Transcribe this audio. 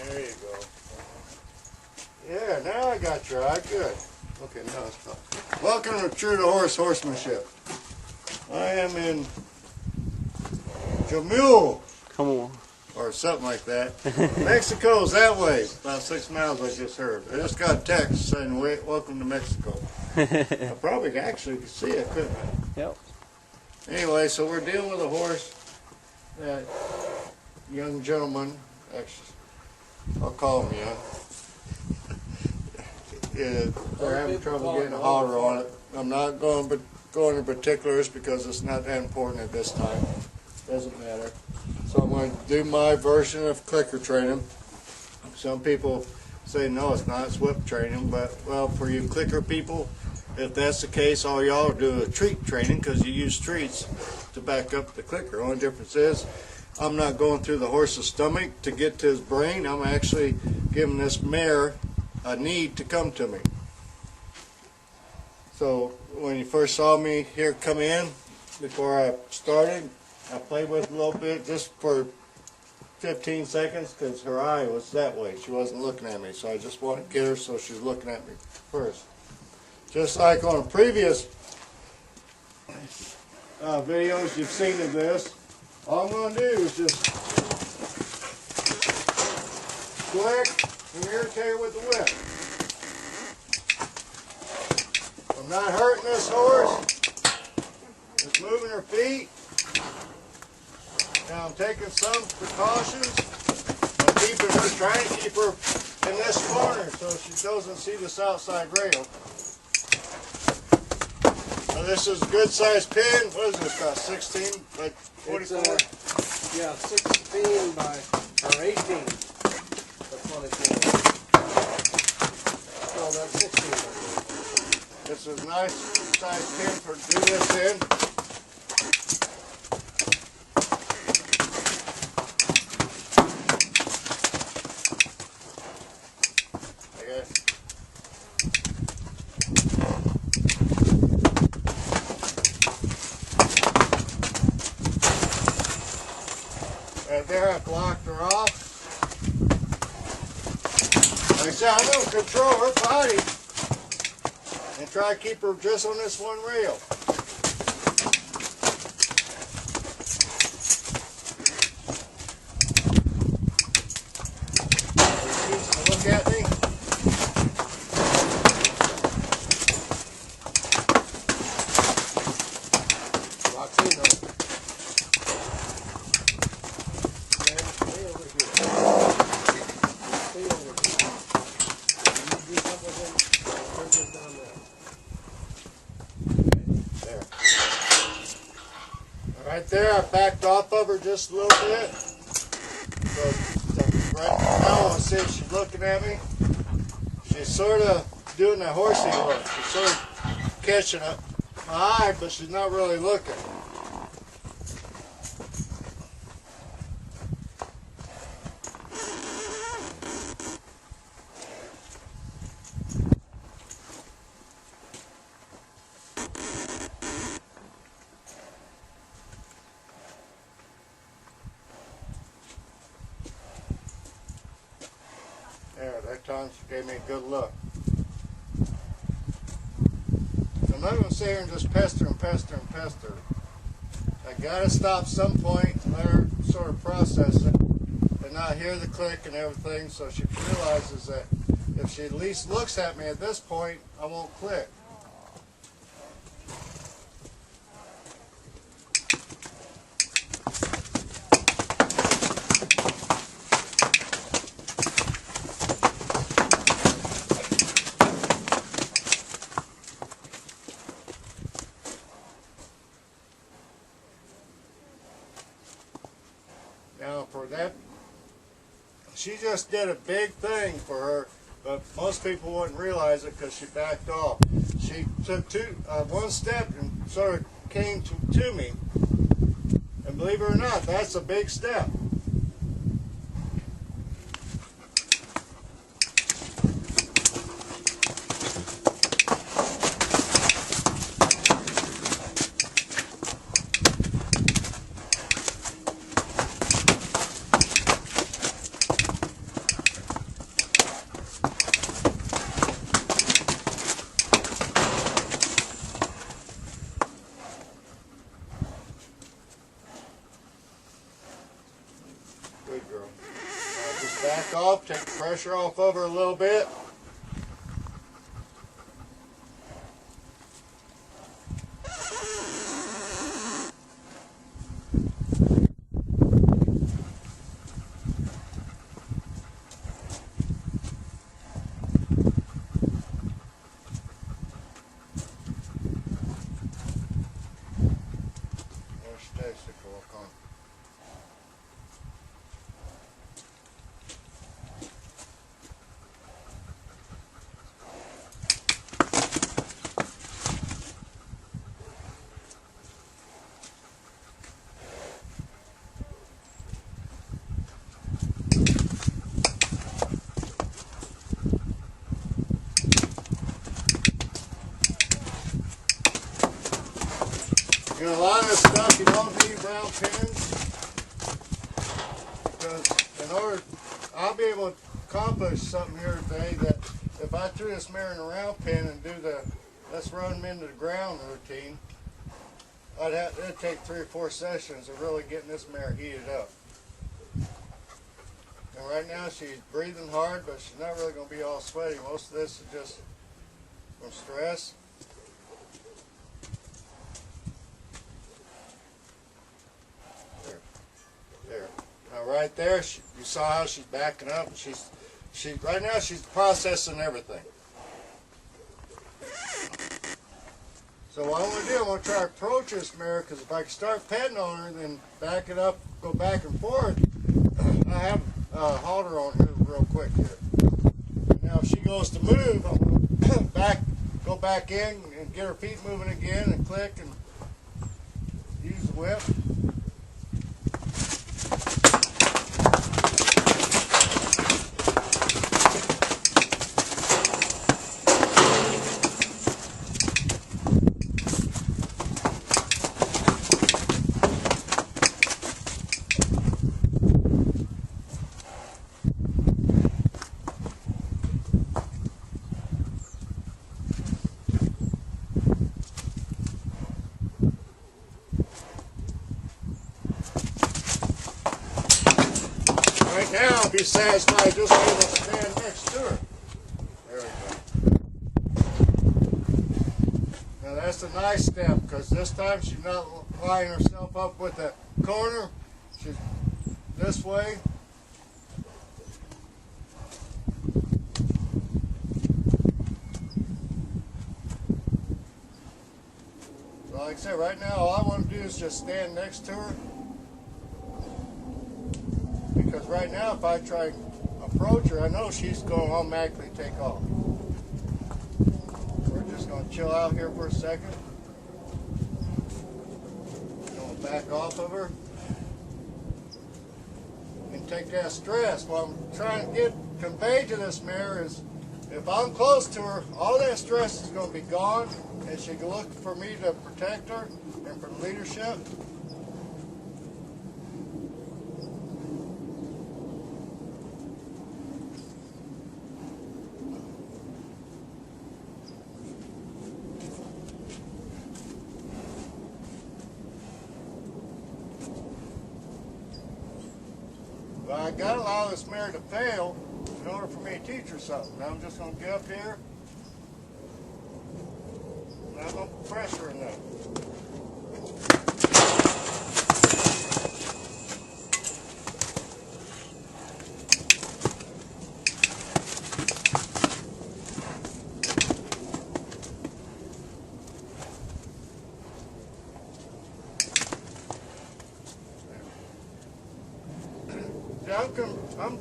There you go. Yeah, now I got your eye. Good. Okay, now it's fine. Welcome to True to Horse Horsemanship. I am in Jamul. Come on. Or something like that. Mexico's that way. About 6 miles I just heard. I just got a text saying, welcome to Mexico. I probably actually could see it, couldn't I? Yep. Anyway, so we're dealing with a horse that young gentleman, actually, I'll call him young. They're having trouble getting a holler on it. I'm not going into particulars because it's not that important at this time. Doesn't matter. So I'm going to do my version of clicker training. Some people say no, it's not, it's whip training, but well, for you clicker people, if that's the case, all y'all do is treat training because you use treats to back up the clicker. Only difference is I'm not going through the horse's stomach to get to his brain. I'm actually giving this mare a need to come to me. So when you first saw me here come in, before I started, I played with it a little bit just for 15 seconds because her eye was that way. She wasn't looking at me, so I just wanted to get her so she's looking at me first. Just like on previous videos you've seen of this, all I'm going to do is just click and irritate her with the whip. I'm not hurting this horse, just moving her feet. Now I'm taking some precautions. I'm keeping her, trying to keep her in this corner so she doesn't see this outside rail. So this is a good sized pin. What is this, about 16 by 24? Yeah, 16 by, or 18 by 24. So that's 16 by 24. This is a nice sized pin for do this in. Right there, I've blocked her off. Like I said, I'm going to control her body and try to keep her just on this one rail. Look at me. Right there, I backed off of her just a little bit. So right now, I see if she's looking at me. She's sort of doing that horsey look. She's sort of catching my eye, but she's not really looking. There, that time she gave me a good look. I'm not going to sit here and just pester and pester and pester. I got to stop some point and let her sort of process it and not hear the click and everything, so she realizes that if she at least looks at me at this point, I won't click. Now for that, she just did a big thing for her, but most people wouldn't realize it because she backed off. She took one step and sort of came to me, and believe it or not, that's a big step. back off, take the pressure off of her a little bit. You know, a lot of this stuff you don't need round pins, because in order, I'll be able to accomplish something here today that if I threw this mare in a round pin and do the let's run them into the ground routine, it'd take 3 or 4 sessions of really getting this mare heated up. And right now she's breathing hard, but she's not really going to be all sweaty. Most of this is just from stress. There. Now right there, you saw how she's backing up. Right now she's processing everything. So what I'm going to do, I'm going to try to approach this mare, because if I can start petting on her, then back it up, go back and forth, I have a halter on her real quick here. Now if she goes to move, I'm going to go back in and get her feet moving again and click and use the whip. Right now, I'll be satisfied just being able to stand next to her. There we go. Now that's a nice step, because this time she's not lining herself up with the corner. She's this way. So like I said, right now all I want to do is just stand next to her. Because right now, if I try to approach her, I know she's going to automatically take off. We're just going to chill out here for a second. Going to back off of her. And take that stress. What I'm trying to get conveyed to this mare is, if I'm close to her, all that stress is going to be gone, and she can look for me to protect her and for leadership. But I got to allow this mare to fail in order for me to teach her something. Now I'm just going to get up here, and I'm going to put pressure in that. I'm